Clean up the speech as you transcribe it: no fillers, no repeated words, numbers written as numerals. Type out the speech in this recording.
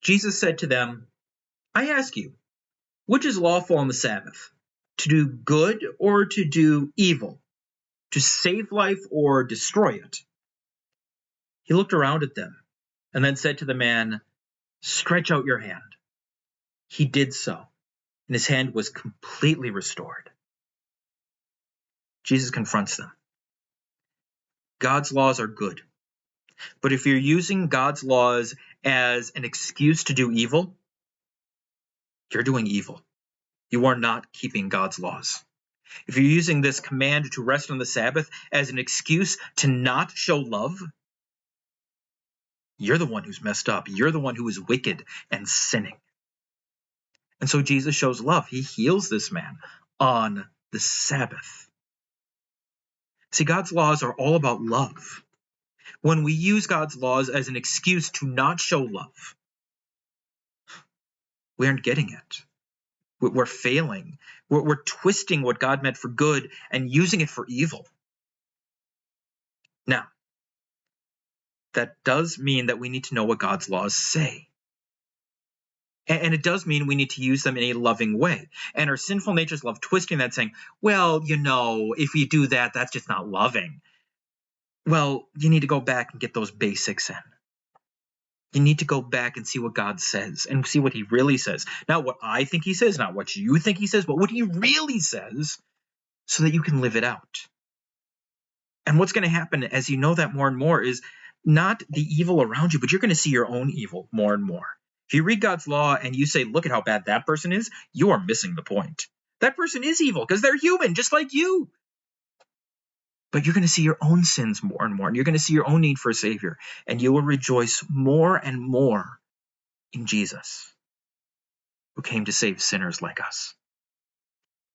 Jesus said to them, I ask you, which is lawful on the Sabbath? To do good or to do evil? To save life or destroy it? He looked around at them and then said to the man, Stretch out your hand. He did so, and his hand was completely restored. Jesus confronts them. God's laws are good, but if you're using God's laws as an excuse to do evil, you're doing evil. You are not keeping God's laws. If you're using this command to rest on the Sabbath as an excuse to not show love, you're the one who's messed up. You're the one who is wicked and sinning. And so Jesus shows love. He heals this man on the Sabbath. See, God's laws are all about love. When we use God's laws as an excuse to not show love, we aren't getting it. We're failing. We're twisting what God meant for good and using it for evil. Now, that does mean that we need to know what God's laws say. And it does mean we need to use them in a loving way. And our sinful natures love twisting that, saying, well, if you do that, that's just not loving. Well, you need to go back and get those basics in. You need to go back and see what God says and see what he really says. Not what I think he says, not what you think he says, but what he really says, so that you can live it out. And what's going to happen as you know that more and more is not the evil around you, but you're going to see your own evil more and more. If you read God's law and you say, look at how bad that person is, you are missing the point. That person is evil because they're human, just like you. But you're going to see your own sins more and more, and you're going to see your own need for a Savior, and you will rejoice more and more in Jesus, who came to save sinners like us.